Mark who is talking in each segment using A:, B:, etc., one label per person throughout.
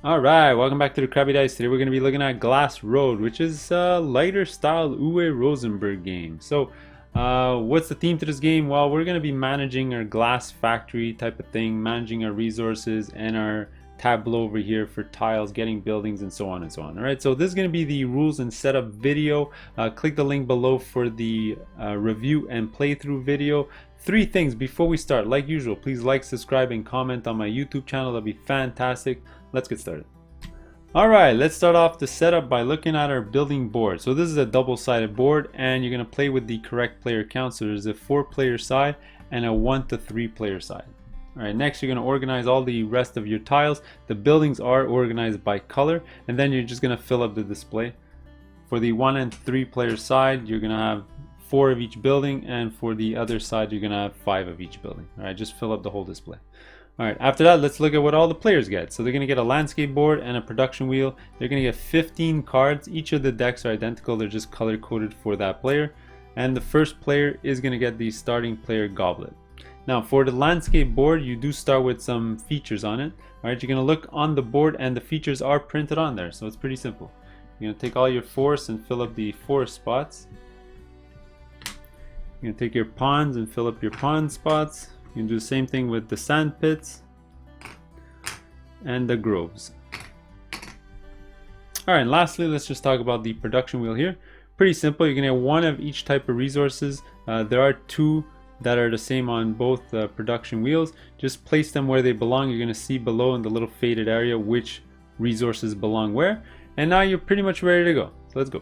A: Alright, welcome back to the Crabby Dice. Today we're going to be looking at Glass Road, which is a lighter style Uwe Rosenberg game. So, what's the theme to this game? Well, we're going to be managing our glass factory type of thing, managing our resources and our tableau over here for tiles, getting buildings, and so on and so on. Alright, so this is going to be the rules and setup video. Click the link below for the review and playthrough video. Three things before we start. Like usual, please like, subscribe, and comment on my YouTube channel. That'd be fantastic. Let's get started. Alright, let's start off the setup by looking at our building board. So this is a double-sided board and you're going to play with the correct player count. So there's a 4-player side and a 1 to 3 player side. Alright, next you're going to organize all the rest of your tiles. The buildings are organized by color and then you're just going to fill up the display. For the 1 and 3 player side, you're going to have 4 of each building, and for the other side you're going to have 5 of each building. Alright, just fill up the whole display. Alright, after that, let's look at what all the players get. So they're going to get a landscape board and a production wheel. They're going to get 15 cards. Each of the decks are identical. They're just color coded for that player. And the first player is going to get the starting player goblet. Now for the landscape board, you do start with some features on it. Alright, you're going to look on the board and the features are printed on there. So it's pretty simple. You're going to take all your forests and fill up the forest spots. You're going to take your ponds and fill up your pond spots. You can do the same thing with the sand pits and the groves. Alright, and lastly, let's just talk about the production wheel here. Pretty simple. You're going to get 1 of each type of resources. There are 2 that are the same on both production wheels. Just place them where they belong. You're going to see below in the little faded area which resources belong where. And now you're pretty much ready to go. So let's go.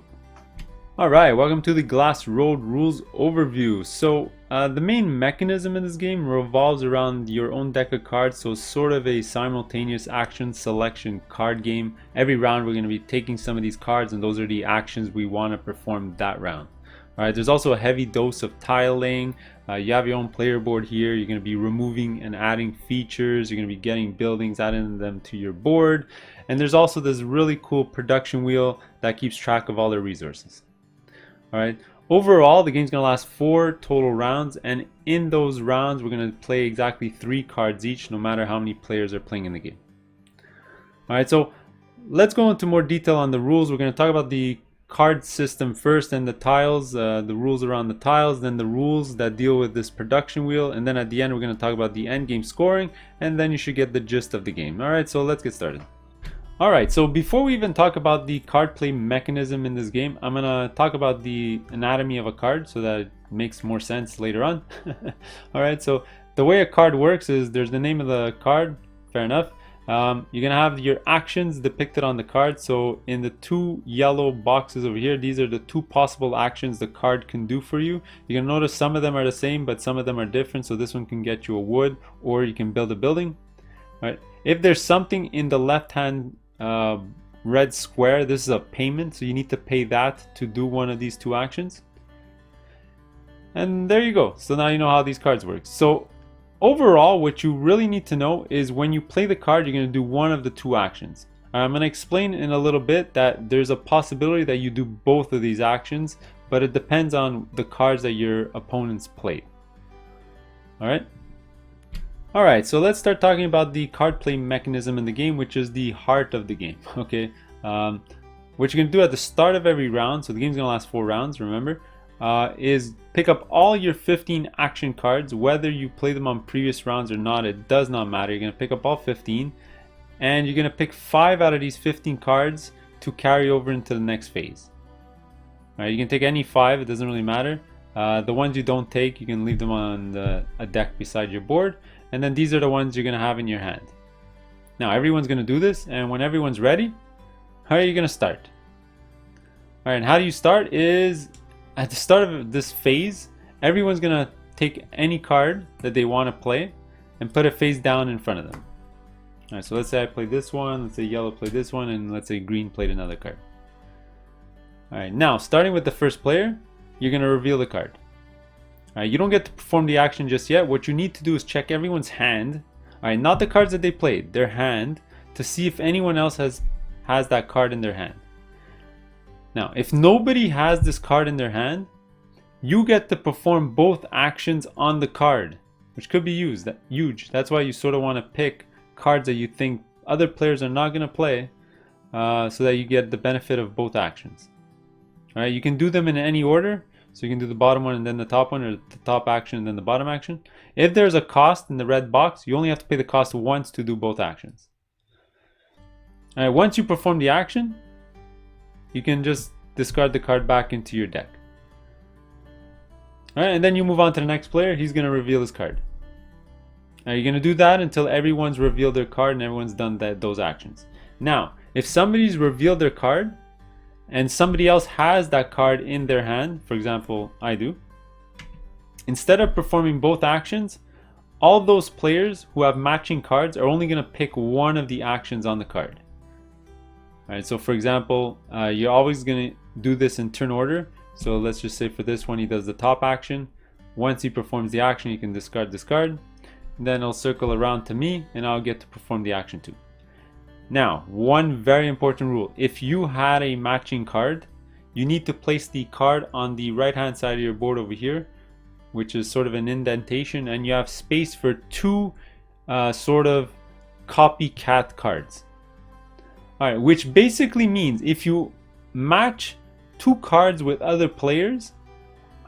A: Alright, welcome to the Glass Road rules overview. So the main mechanism in this game revolves around your own deck of cards, so sort of a simultaneous action selection card game. Every round we're going to be taking some of these cards and those are the actions we want to perform that round. Alright, there's also a heavy dose of tile laying. You have your own player board here. You're going to be removing and adding features. You're going to be getting buildings, adding them to your board. And there's also this really cool production wheel that keeps track of all the resources. Alright, overall the game's going to last 4 total rounds, and in those rounds we're going to play exactly 3 cards each, no matter how many players are playing in the game. Alright, so let's go into more detail on the rules. We're going to talk about the card system first and the tiles, the rules around the tiles, then the rules that deal with this production wheel, and then at the end we're going to talk about the end game scoring, and then you should get the gist of the game. Alright, so let's get started. Alright, so before we even talk about the card play mechanism in this game, I'm going to talk about the anatomy of a card so that it makes more sense later on. Alright, so the way a card works is there's the name of the card, fair enough. You're going to have your actions depicted on the card. So in the 2 yellow boxes over here, these are the 2 possible actions the card can do for you. You're going to notice some of them are the same, but some of them are different. So this one can get you a wood, or you can build a building. Alright, if there's something in the left hand red square, this is a payment, so you need to pay that to do one of these 2 actions. And there you go. So now you know how these cards work. So overall, what you really need to know is when you play the card, you're going to do one of the 2 actions. I'm going to explain in a little bit that there's a possibility that you do both of these actions, but it depends on the cards that your opponents played. Alright? Alright, so let's start talking about the card play mechanism in the game, which is the heart of the game. Okay, what you're going to do at the start of every round, so the game's going to last 4 rounds, remember, is pick up all your 15 action cards. Whether you play them on previous rounds or not, it does not matter. You're going to pick up all 15, and you're going to pick 5 out of these 15 cards to carry over into the next phase. Alright, you can take any 5, it doesn't really matter. The ones you don't take, you can leave them on a deck beside your board. And then these are the ones you're going to have in your hand. Now everyone's going to do this, and when everyone's ready, how are you going to start? Alright, and how do you start is at the start of this phase, everyone's going to take any card that they want to play and put it face down in front of them. Alright, so let's say I play this one, let's say yellow played this one, and let's say green played another card. Alright, now starting with the first player, you're going to reveal the card. Alright, you don't get to perform the action just yet. What you need to do is check everyone's hand. Alright, not the cards that they played, their hand, to see if anyone else has that card in their hand. Now, if nobody has this card in their hand, you get to perform both actions on the card, which could be huge. That's why you sort of want to pick cards that you think other players are not going to play, so that you get the benefit of both actions. All right, you can do them in any order. So you can do the bottom one and then the top one, or the top action and then the bottom action. If there's a cost in the red box, you only have to pay the cost once to do both actions. All right, once you perform the action, you can just discard the card back into your deck. All right, and then you move on to the next player. He's going to reveal his card. Now you're going to do that until everyone's revealed their card and everyone's done those actions. Now, if somebody's revealed their card and somebody else has that card in their hand, for example, I do, instead of performing both actions, all those players who have matching cards are only going to pick one of the actions on the card. All right, so for example, you're always going to do this in turn order. So let's just say for this one, he does the top action. Once he performs the action, you can discard this card. Then it'll circle around to me and I'll get to perform the action too. Now, one very important rule. If you had a matching card, you need to place the card on the right hand side of your board over here, which is sort of an indentation, and you have space for two sort of copycat cards. Alright, which basically means if you match two cards with other players,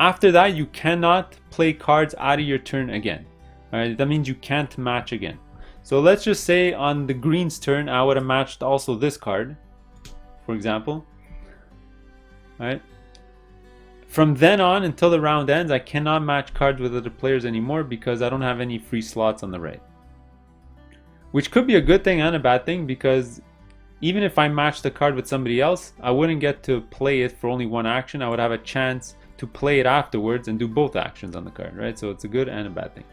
A: after that you cannot play cards out of your turn again. Alright, that means you can't match again. So let's just say on the green's turn, I would have matched also this card, for example. Alright. From then on until the round ends, I cannot match cards with other players anymore because I don't have any free slots on the right. Which could be a good thing and a bad thing, because even if I matched the card with somebody else, I wouldn't get to play it for only one action. I would have a chance to play it afterwards and do both actions on the card, right? So it's a good and a bad thing.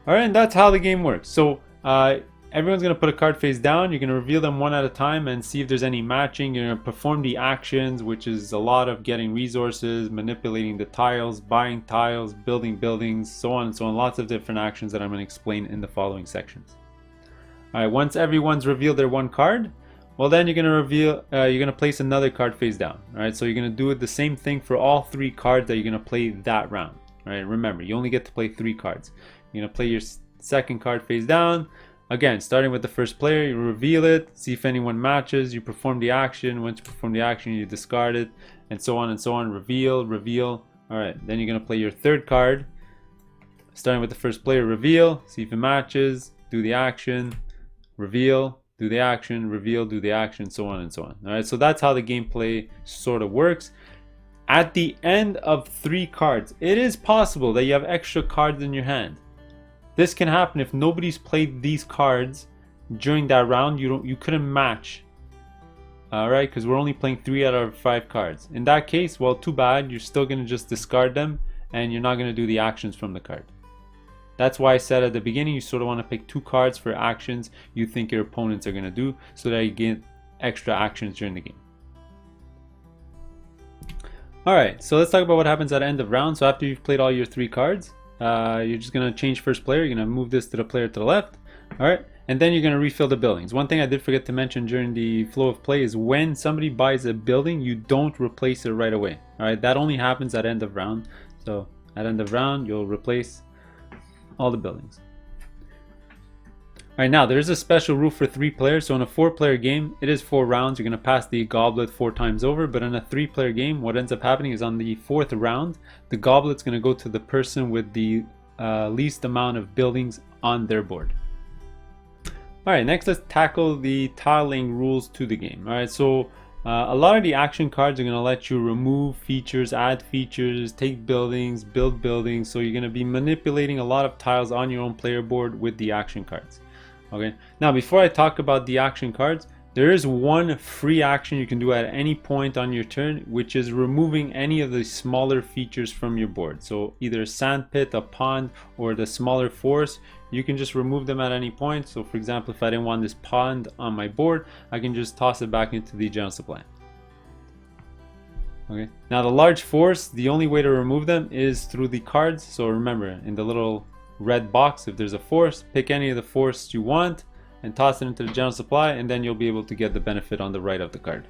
A: Alright, and that's how the game works. So everyone's going to put a card face down. You're going to reveal them one at a time and see if there's any matching. You're going to perform the actions, which is a lot of getting resources, manipulating the tiles, buying tiles, building buildings, so on and so on. Lots of different actions that I'm going to explain in the following sections. Alright, once everyone's revealed their one card, well then you're going to place another card face down. Alright, so you're going to do it the same thing for all three cards that you're going to play that round. Alright, remember, you only get to play 3 cards. You're going to play your second card face down. Again, starting with the first player, you reveal it, see if anyone matches, you perform the action. Once you perform the action, you discard it, and so on and so on. Reveal, reveal. Alright, then you're going to play your third card. Starting with the first player, reveal, see if it matches, do the action, reveal, do the action, reveal, do the action, so on and so on. Alright, so that's how the gameplay sort of works. At the end of 3 cards, it is possible that you have extra cards in your hand. This can happen if nobody's played these cards during that round. You couldn't match, alright, because we're only playing 3 out of 5 cards. In that case, well, too bad. You're still going to just discard them and you're not going to do the actions from the card. That's why I said at the beginning, you sort of want to pick 2 cards for actions you think your opponents are going to do, so that you get extra actions during the game. Alright, so let's talk about what happens at the end of round. So after you've played all your 3 cards, you're just going to change first player. You're going to move this to the player to the left. Alright, and then you're going to refill the buildings. One thing I did forget to mention during the flow of play is when somebody buys a building, you don't replace it right away. Alright, that only happens at end of round. So at end of round, you'll replace all the buildings. Alright, now there's a special rule for 3 players. So in a 4-player game, it is 4 rounds. You're going to pass the goblet 4 times over. But in a 3-player game, what ends up happening is on the 4th round, the goblet's going to go to the person with the least amount of buildings on their board. Alright, next let's tackle the tiling rules to the game. Alright, so a lot of the action cards are going to let you remove features, add features, take buildings, build buildings. So you're going to be manipulating a lot of tiles on your own player board with the action cards. Okay, now before I talk about the action cards, there is one free action you can do at any point on your turn, which is removing any of the smaller features from your board. So either a sand pit, a pond, or the smaller forest, you can just remove them at any point. So for example, if I didn't want this pond on my board, I can just toss it back into the general supply. Okay, now the large forests, the only way to remove them is through the cards. So remember, in the little red box, if there's a forest, pick any of the forests you want and toss it into the general supply, and then you'll be able to get the benefit on the right of the card.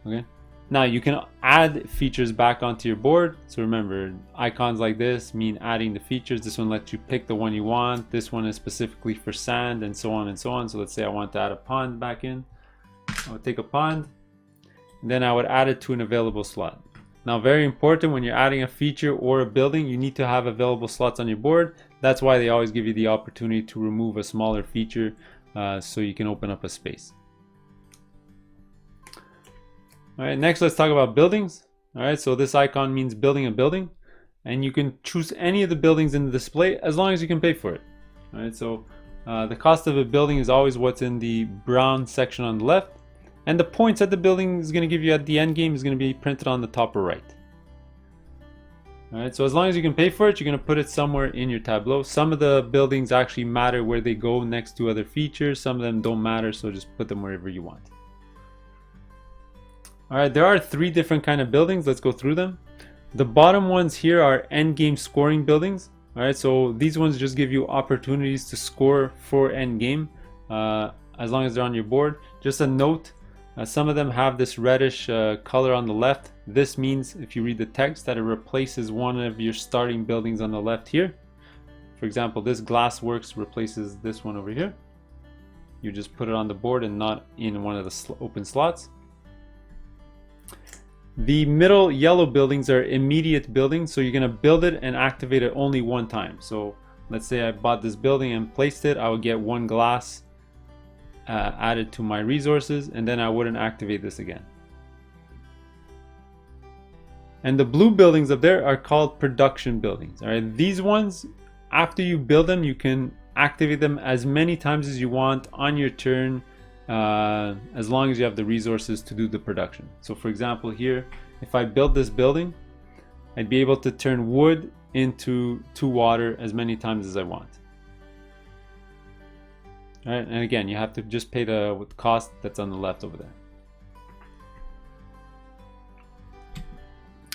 A: Okay, Now you can add features back onto your board. So remember, icons like this mean adding the features. This one lets you pick the one you want. This one is specifically for sand, and so on and so on. So let's say I want to add a pond back in. I would take a pond, and then I would add it to an available slot. Now, very important, when you're adding a feature or a building, you need to have available slots on your board. That's why they always give you the opportunity to remove a smaller feature so you can open up a space. All right, next let's talk about buildings. All right, so this icon means building a building, and you can choose any of the buildings in the display as long as you can pay for it. All right, so the cost of a building is always what's in the brown section on the left, and the points that the building is going to give you at the end game is going to be printed on the top or right. All right, so as long as you can pay for it, you're going to put it somewhere in your tableau. Some of the buildings actually matter where they go next to other features. Some of them don't matter, so just put them wherever you want. All right, there are 3 different kind of buildings. Let's go through them. The bottom ones here are end game scoring buildings. All right, so these ones just give you opportunities to score for end game as long as they're on your board. Just a note, some of them have this reddish color on the left. This means, if you read the text, that it replaces one of your starting buildings on the left here. For example, this glass works replaces this one over here. You just put it on the board and not in one of the open slots. The middle yellow buildings are immediate buildings, so you're going to build it and activate it only one time. So let's say I bought this building and placed it, I would get 1 glass added to my resources, and then I wouldn't activate this again. And the blue buildings up there are called production buildings. All right, these ones, after you build them, you can activate them as many times as you want on your turn, as long as you have the resources to do the production. So for example, here, if I build this building, I'd be able to turn wood into water as many times as I want. All right, and again, you have to just pay the cost that's on the left over there.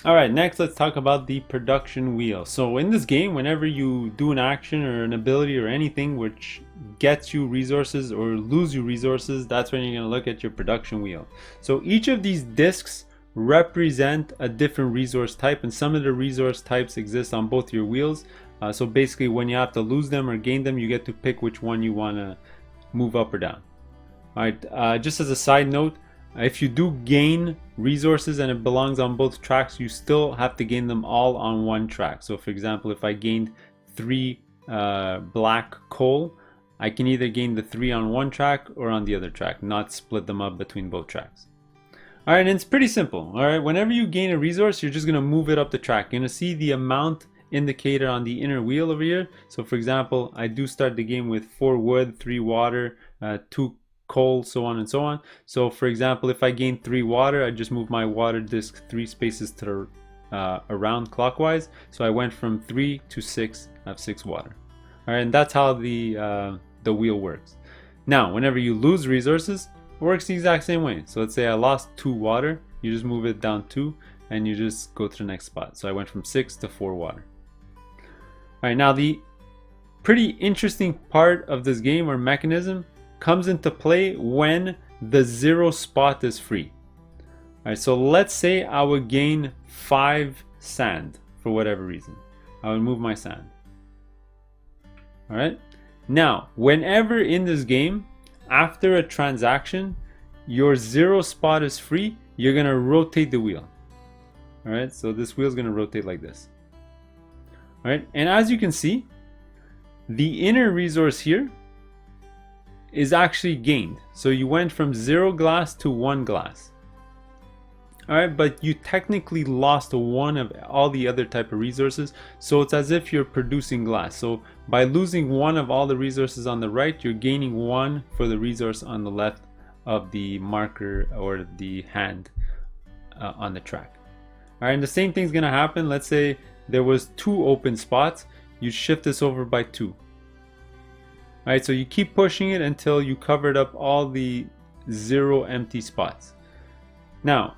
A: All right, next let's talk about the production wheel. So in this game, whenever you do an action or an ability or anything which gets you resources or lose you resources, that's when you're going to look at your production wheel. So each of these discs represent a different resource type, and some of the resource types exist on both your wheels. So basically, when you have to lose them or gain them, you get to pick which one you want to move up or down. All right, just as a side note, if you do gain resources and it belongs on both tracks, you still have to gain them all on one track. So for example, if I gained 3 black coal, I can either gain the 3 on one track or on the other track, not split them up between both tracks. All right, and it's pretty simple. All right, whenever you gain a resource, you're just going to move it up the track. You're going to see the amount indicator on the inner wheel over here. So for example, I do start the game with 4 wood, 3 water, 2 coal, so on and so on. So for example, if I gain 3 water, I just move my water disc 3 spaces to the around clockwise. So I went from 3 to 6. I have 6 water. All right, and that's how the wheel works. Now, whenever you lose resources, it works the exact same way. So let's say I lost 2 water, you just move it down 2, and you just go to the next spot. So I went from 6 to 4 water. All right, now the pretty interesting part of this game or mechanism comes into play when the 0 spot is free. All right, so let's say I would gain 5 sand for whatever reason. I would move my sand. All right, now whenever in this game, after a transaction, your 0 spot is free, you're gonna rotate the wheel. All right, so this wheel is gonna rotate like this. All right, and as you can see, the inner resource here is actually gained. So you went from 0 glass to 1 glass. All right, but you technically lost one of all the other type of resources. So it's as if you're producing glass. So by losing one of all the resources on the right, you're gaining 1 for the resource on the left of the marker or the hand on the track. All right, and the same thing's gonna happen. Let's say there was 2 open spots. You shift this over by 2. All right, so you keep pushing it until you covered up all the 0 empty spots. Now,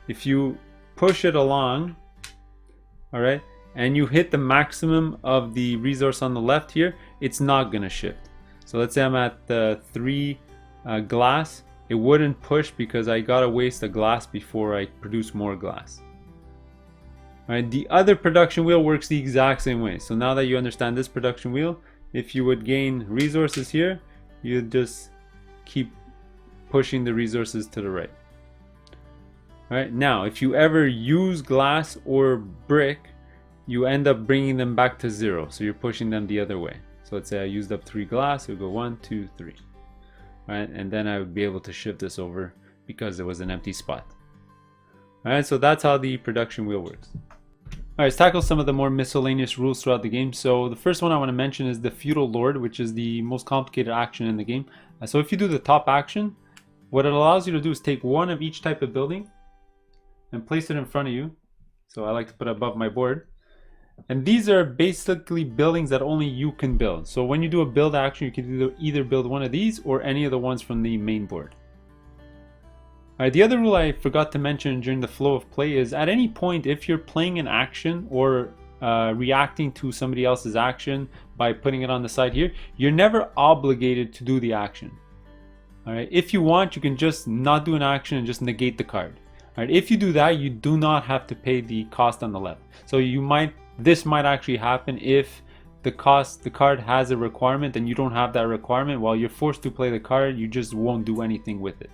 A: if you push it along, all right, and you hit the maximum of the resource on the left here, it's not gonna shift. So let's say I'm at the 3 glass, it wouldn't push because I gotta waste a glass before I produce more glass. Alright, the other production wheel works the exact same way. So now that you understand this production wheel, if you would gain resources here, you'd just keep pushing the resources to the right. Alright, now if you ever use glass or brick, you end up bringing them back to 0. So you're pushing them the other way. So let's say I used up 3 glass, it would go 1, 2, 3. Alright, and then I would be able to shift this over because there was an empty spot. Alright, so that's how the production wheel works. Alright, let's tackle some of the more miscellaneous rules throughout the game. So the first one I want to mention is the Feudal Lord, which is the most complicated action in the game. So if you do the top action, what it allows you to do is take one of each type of building and place it in front of you. So I like to put it above my board. And these are basically buildings that only you can build. So when you do a build action, you can either build one of these or any of the ones from the main board. Alright, the other rule I forgot to mention during the flow of play is at any point if you're playing an action or reacting to somebody else's action by putting it on the side here, you're never obligated to do the action. Alright, if you want, you can just not do an action and just negate the card. Alright, if you do that, you do not have to pay the cost on the left. So this might actually happen if the card has a requirement and you don't have that requirement. While you're forced to play the card, you just won't do anything with it.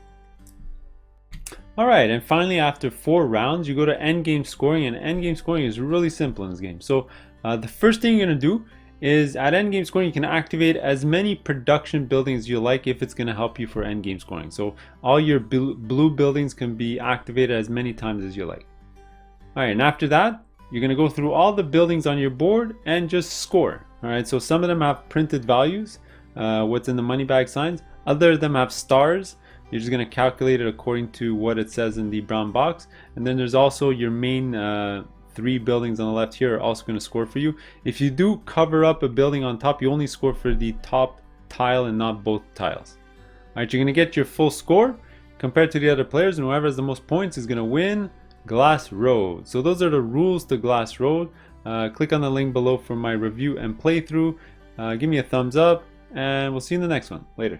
A: Alright, and finally after 4 rounds, you go to endgame scoring, and endgame scoring is really simple in this game. So the first thing you're going to do is at endgame scoring, you can activate as many production buildings as you like if it's going to help you for endgame scoring. So all your blue buildings can be activated as many times as you like. Alright, and after that, you're going to go through all the buildings on your board and just score. Alright, so some of them have printed values, what's in the money bag signs. Other of them have stars. You're just going to calculate it according to what it says in the brown box. And then there's also your main 3 buildings on the left here are also going to score for you. If you do cover up a building on top, you only score for the top tile and not both tiles. Alright, you're going to get your full score compared to the other players, and whoever has the most points is going to win Glass Road. So those are the rules to Glass Road. Click on the link below for my review and playthrough. Give me a thumbs up, and we'll see you in the next one. Later.